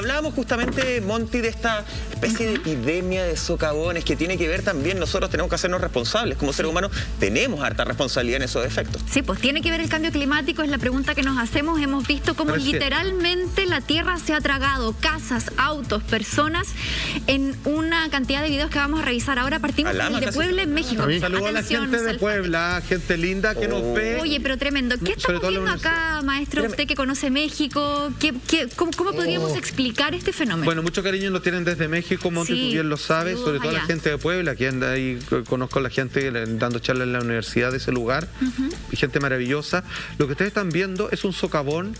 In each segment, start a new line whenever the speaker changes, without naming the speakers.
hablábamos justamente, Monty, de esta especie de epidemia de socavones que tiene que ver también, nosotros tenemos que hacernos responsables. Como seres humanos tenemos harta responsabilidad en esos efectos.
Sí, pues tiene que ver el cambio climático, es la pregunta que nos hacemos. Hemos visto cómo literalmente la Tierra se ha tragado casas, autos, personas, en una cantidad de videos que vamos a revisar ahora. Partimos de Puebla, en México.
Saludos a la gente de Puebla, gente linda que nos ve.
Oye, pero tremendo. ¿Qué estamos viendo acá, maestro? Usted que conoce México, ¿cómo podríamos explicar este fenómeno?
Bueno, mucho cariño nos tienen desde México, Monty, tú bien lo sabes, sobre todo la gente de Puebla, que anda ahí, conozco a la gente dando charlas en la universidad de ese lugar, y gente maravillosa. Lo que ustedes están viendo es un socavón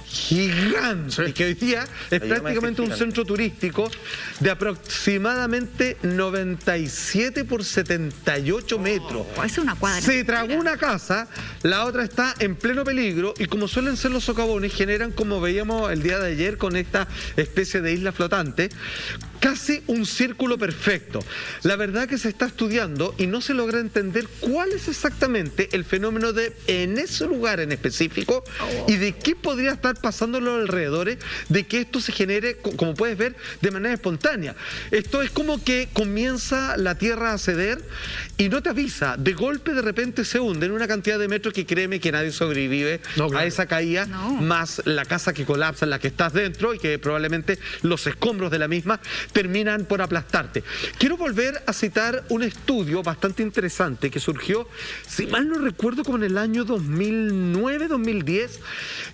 gigante, que hoy día es prácticamente un centro turístico de aproximadamente 97 por 78 metros.
Es una cuadra.
Se tragó una casa, la otra está en pleno peligro, y como suelen ser los socavones, generan, como veíamos el día de ayer con esta especie de isla flotante, casi un círculo perfecto. La verdad que se está estudiando y no se logra entender cuál es exactamente el fenómeno en ese lugar en específico y de qué podría estar pasando en los alrededores de que esto se genere, como puedes ver, de manera espontánea. Esto es como que comienza la Tierra a ceder y no te avisa. De golpe, de repente se hunde en una cantidad de metros que créeme que nadie sobrevive a esa caída, más la casa que colapsa en la que estás dentro y que probablemente los escombros de la misma terminan por aplastarte. Quiero volver a citar un estudio bastante interesante que surgió, si mal no recuerdo, como en el año 2009-2010,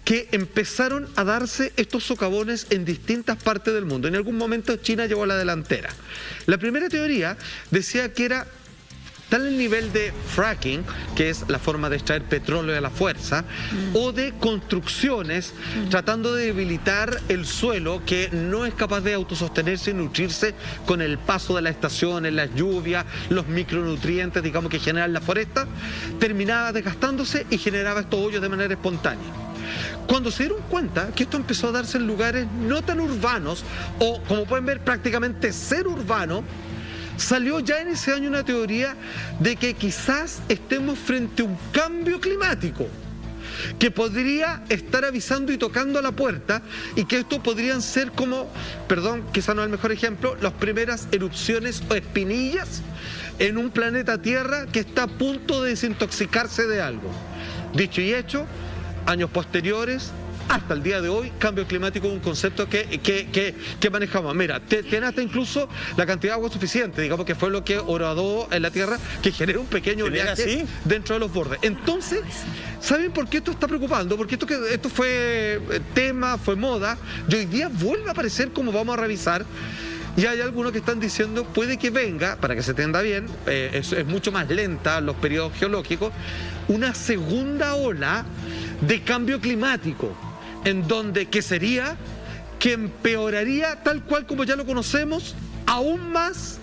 que empezaron a darse estos socavones en distintas partes del mundo. En algún momento China llevó la delantera. La primera teoría decía que era tal el nivel de fracking, que es la forma de extraer petróleo a la fuerza, o de construcciones tratando de debilitar el suelo que no es capaz de autosostenerse y nutrirse con el paso de las estaciones, las lluvias, los micronutrientes, digamos, que generan la foresta, terminaba desgastándose y generaba estos hoyos de manera espontánea. Cuando se dieron cuenta que esto empezó a darse en lugares no tan urbanos, o como pueden ver prácticamente ser urbano, salió ya en ese año una teoría de que quizás estemos frente a un cambio climático que podría estar avisando y tocando a la puerta, y que esto podrían ser como, perdón, quizás no es el mejor ejemplo, las primeras erupciones o espinillas en un planeta Tierra que está a punto de desintoxicarse de algo. Dicho y hecho, años posteriores, hasta el día de hoy, cambio climático es un concepto que manejamos. Mira, tiene hasta incluso la cantidad de agua suficiente, digamos que fue lo que horadó en la Tierra, que genera un pequeño oleaje dentro de los bordes. Entonces, ¿saben por qué esto está preocupando? Porque esto fue tema, fue moda, y hoy día vuelve a aparecer, como vamos a revisar. Y hay algunos que están diciendo, puede que venga, para que se entienda bien, es mucho más lenta los periodos geológicos, una segunda ola de cambio climático, en donde, ¿qué sería? Que empeoraría tal cual como ya lo conocemos, aún más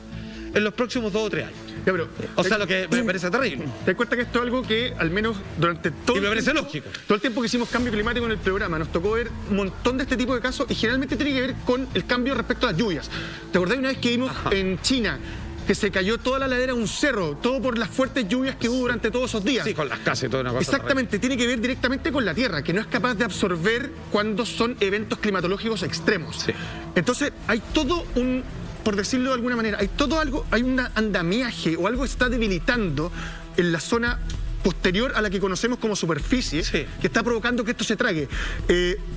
en los próximos 2 o 3 años.
Ya, pero,
o sea, lo que me parece terrible.
Te das cuenta que esto es algo que, al menos durante todo
y me parece lógico.
Todo el tiempo que hicimos cambio climático en el programa, nos tocó ver un montón de este tipo de casos, y generalmente tiene que ver con el cambio respecto a las lluvias. ¿Te acordás una vez que vimos en China que se cayó toda la ladera de un cerro, todo por las fuertes lluvias que hubo durante todos esos días?
Sí, con las casas y toda una cosa.
Exactamente, tiene que ver directamente con la Tierra, que no es capaz de absorber cuando son eventos climatológicos extremos.
Sí.
Entonces, hay todo un, por decirlo de alguna manera, hay un andamiaje o algo está debilitando en la zona posterior a la que conocemos como superficie, que está provocando que esto se trague.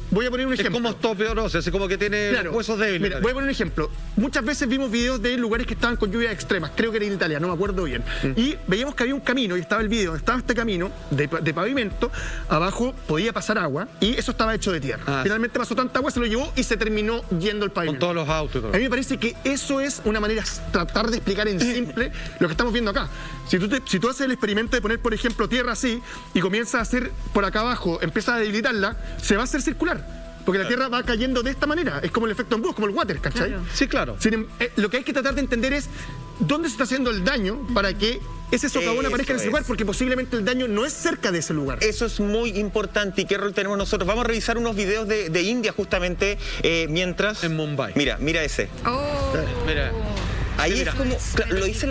Voy a poner un ejemplo.
Es como osteoporosis, así como que tiene huesos débiles.
Mira, voy a poner un ejemplo. Muchas veces vimos videos de lugares que estaban con lluvias extremas, creo que era en Italia, no me acuerdo bien. Y veíamos que había un camino, y estaba el video, estaba este camino de pavimento, abajo podía pasar agua, y eso estaba hecho de tierra. Finalmente pasó tanta agua, se lo llevó y se terminó yendo el pavimento.
Con todos los autos y todo.
A mí me parece que eso es una manera, tratar de explicar en simple lo que estamos viendo acá. Si tú haces el experimento de poner, por ejemplo, tierra así, y comienzas a hacer por acá abajo, empiezas a debilitarla, se va a hacer circular. Porque la Tierra va cayendo de esta manera. Es como el efecto embudo, como el water, ¿cachai?
Claro.
Sí, claro.
Lo que hay que tratar de entender es dónde se está haciendo el daño para que ese socavón aparezca en ese lugar, porque posiblemente el daño no es cerca de ese lugar.
Eso es muy importante. ¿Y qué rol tenemos nosotros? Vamos a revisar unos videos de India justamente mientras...
En Mumbai.
Mira ese.
Mira.
Ahí es como, lo dice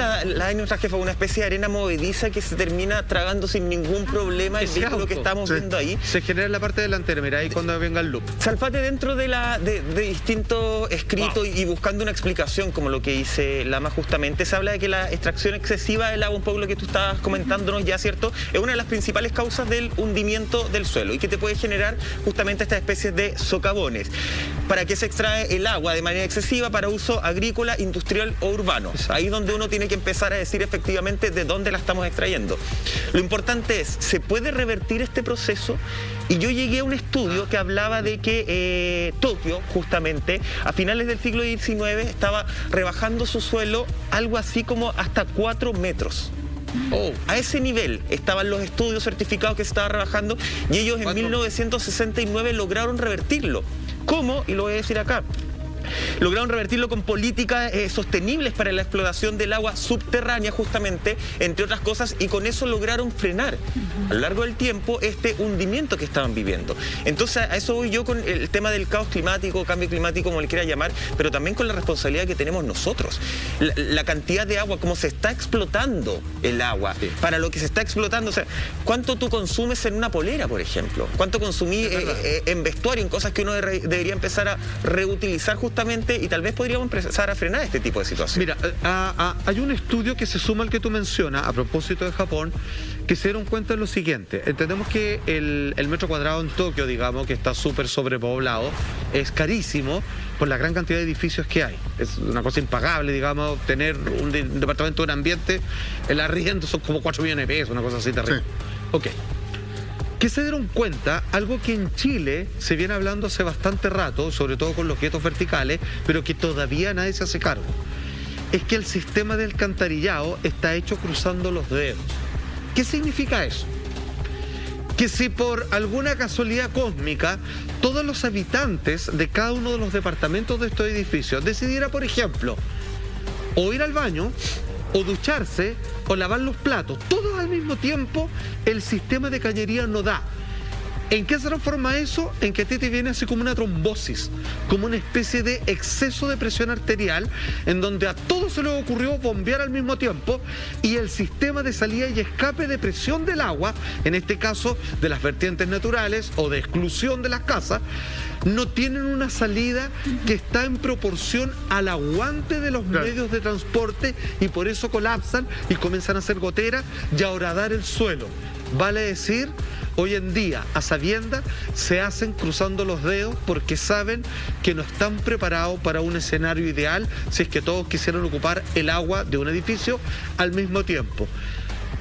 nuestra jefa, una especie de arena movediza que se termina tragando sin ningún problema el vehículo que estamos viendo ahí.
Se genera en la parte delantera, mira ahí cuando venga el loop.
Salfate, dentro de distintos escritos y buscando una explicación, como lo que dice Lama justamente, se habla de que la extracción excesiva del agua, un poco lo que tú estabas comentándonos ya, ¿cierto? Es una de las principales causas del hundimiento del suelo y que te puede generar justamente estas especies de socavones. ¿Para qué se extrae el agua de manera excesiva? Para uso agrícola, industrial o urbano. Ahí es donde uno tiene que empezar a decir efectivamente de dónde la estamos extrayendo. Lo importante es, ¿se puede revertir este proceso? Y yo llegué a un estudio que hablaba de que Tokio, justamente, a finales del siglo XIX, estaba rebajando su suelo algo así como hasta 4 metros. A ese nivel estaban los estudios certificados que se estaba rebajando y ellos en 1969 lograron revertirlo. ¿Cómo? Y lo voy a decir acá. Lograron revertirlo con políticas sostenibles para la explotación del agua subterránea, justamente, entre otras cosas, y con eso lograron frenar a lo largo del tiempo este hundimiento que estaban viviendo. Entonces, a eso voy yo con el tema del caos climático, cambio climático, como le quiera llamar, pero también con la responsabilidad que tenemos nosotros. La cantidad de agua, cómo se está explotando el agua, para lo que se está explotando. O sea, ¿cuánto tú consumes en una polera, por ejemplo? ¿Cuánto consumí en vestuario, en cosas que uno debería empezar a reutilizar justamente, y tal vez podríamos empezar a frenar este tipo de situaciones?
Mira, hay un estudio que se suma al que tú mencionas, a propósito de Japón, que se dieron cuenta de lo siguiente. Entendemos que el metro cuadrado en Tokio, digamos, que está súper sobrepoblado, es carísimo por la gran cantidad de edificios que hay. Es una cosa impagable, digamos, tener un departamento en ambiente, el arriendo son como 4 millones de pesos, una cosa así terrible. Sí. Ok. ¿Qué se dieron cuenta? Algo que en Chile se viene hablando hace bastante rato, sobre todo con los guetos verticales, pero que todavía nadie se hace cargo. Es que el sistema de alcantarillado está hecho cruzando los dedos. ¿Qué significa eso? Que si por alguna casualidad cósmica todos los habitantes de cada uno de los departamentos de estos edificios decidiera, por ejemplo, o ir al baño, o ducharse, o lavar los platos, todos al mismo tiempo, el sistema de cañería no da. ¿En qué se transforma eso? En que a ti te viene así como una trombosis, como una especie de exceso de presión arterial, en donde a todos se les ocurrió bombear al mismo tiempo y el sistema de salida y escape de presión del agua, en este caso de las vertientes naturales o de exclusión de las casas, no tienen una salida que está en proporción al aguante de los medios de transporte y por eso colapsan y comienzan a hacer goteras y a horadar el suelo. Vale decir, hoy en día, a sabiendas, se hacen cruzando los dedos porque saben que no están preparados para un escenario ideal si es que todos quisieran ocupar el agua de un edificio al mismo tiempo.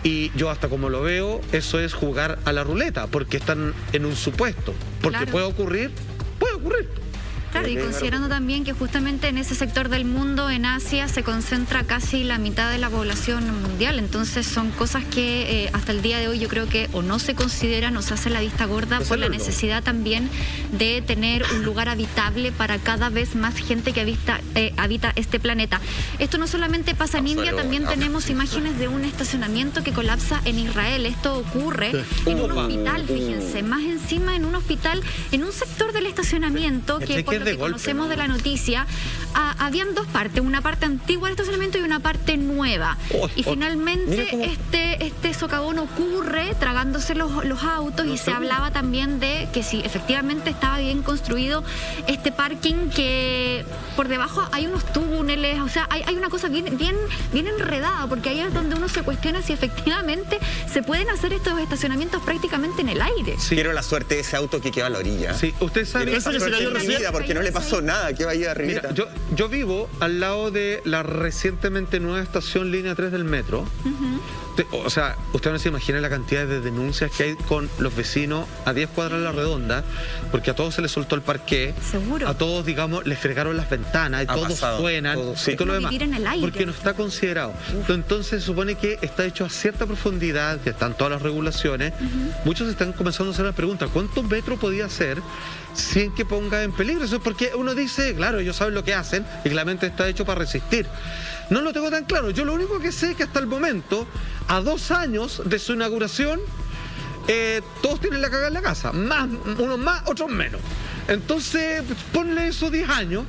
Y yo hasta como lo veo, eso es jugar a la ruleta, porque están en un supuesto. Porque puede ocurrir, puede ocurrir.
Claro, y considerando también que justamente en ese sector del mundo, en Asia, se concentra casi la mitad de la población mundial. Entonces son cosas que hasta el día de hoy yo creo que o no se consideran o se hace la vista gorda por la necesidad también de tener un lugar habitable para cada vez más gente que habita este planeta. Esto no solamente pasa en India, también tenemos imágenes de un estacionamiento que colapsa en Israel. Esto ocurre en un hospital, fíjense, más encima en un hospital, en un sector del estacionamiento que por lo que conocemos de la noticia, habían dos partes, una parte antigua del estacionamiento y una parte nueva. Y finalmente este socavón ocurre tragándose los autos y se hablaba también de que si efectivamente estaba bien construido este parking, que por debajo hay unos túneles, o sea, hay una cosa bien enredada, porque ahí es donde uno se cuestiona si efectivamente se pueden hacer estos estacionamientos prácticamente en el aire.
Sí. Quiero la suerte de ese auto que queda a la orilla.
Sí, usted sabe
ese que se cayó recién,
porque no le pasó nada, que va ahí arriba.
Yo vivo al lado de la recientemente nueva estación línea 3 del metro. O sea, usted no se imagina la cantidad de denuncias que hay con los vecinos a 10 cuadras a la redonda, porque a todos se les soltó el parqué.
Seguro.
A todos, digamos, les fregaron las ventanas, y todos suenan, y todo lo demás.
En el aire.
Porque no está considerado. Entonces se supone que está hecho a cierta profundidad, que están todas las regulaciones. Muchos están comenzando a hacer la pregunta, ¿cuántos metros podía hacer sin que ponga en peligro? Eso es porque uno dice, claro, ellos saben lo que hacen y claramente está hecho para resistir. No lo tengo tan claro. Yo lo único que sé es que hasta el momento, a 2 años de su inauguración, todos tienen la cagada en la casa. Unos más, otros menos. Entonces, ponle eso 10 años.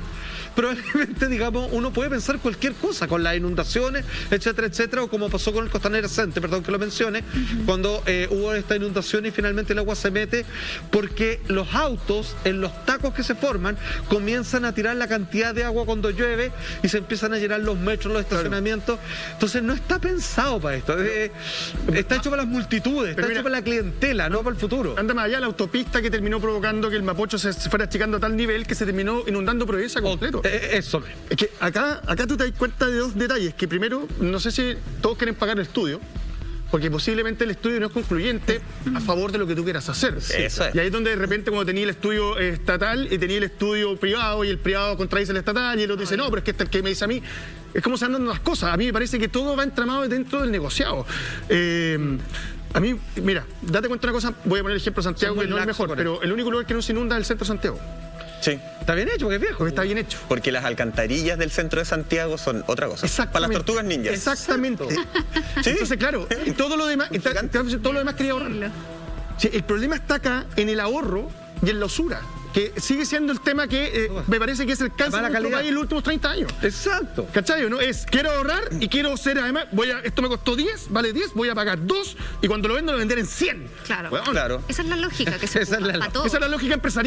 probablemente, digamos, uno puede pensar cualquier cosa con las inundaciones, etcétera, etcétera, o como pasó con el Costanera Center, perdón que lo mencione, cuando hubo esta inundación y finalmente el agua se mete, porque los autos, en los tacos que se forman, comienzan a tirar la cantidad de agua cuando llueve y se empiezan a llenar los metros, los estacionamientos. Entonces no está pensado para esto. Está hecho para las multitudes, está hecho para la clientela, no para el futuro.
Anda más allá, la autopista que terminó provocando que el Mapocho se fuera achicando a tal nivel que se terminó inundando Providencia completo.
Eso.
Es que acá tú te das cuenta de dos detalles. Que primero, no sé si todos quieren pagar el estudio, porque posiblemente el estudio no es concluyente a favor de lo que tú quieras hacer.
Eso es.
Y ahí es donde de repente cuando tenía el estudio estatal y tenía el estudio privado y el privado contradice al estatal y el otro dice, no, pero es que este es el que me dice a mí. Es como se andan las cosas. A mí me parece que todo va entramado dentro del negociado. A mí, mira, date cuenta de una cosa, voy a poner el ejemplo de Santiago, que no es el mejor, pero el único lugar que no se inunda es el centro de Santiago.
Sí.
Está bien hecho, porque es viejo.
Porque está bien hecho.
Porque las alcantarillas del centro de Santiago son otra cosa. Para las tortugas ninjas.
Exactamente.
¿Sí?
Entonces, claro, todo lo demás quería ahorrar. Sí, el problema está acá en el ahorro y en la usura, que sigue siendo el tema que me parece que es el cáncer de nuestro país en los últimos 30 años.
Exacto.
¿Cachai? ¿No? Es, quiero ahorrar y quiero ser, además, esto me costó 10, vale 10, voy a pagar 2 y cuando lo vendo lo vender en 100.
Claro.
Bueno,
Claro.
Esa es la lógica que se ocupa para todo.
Esa es la lógica empresarial.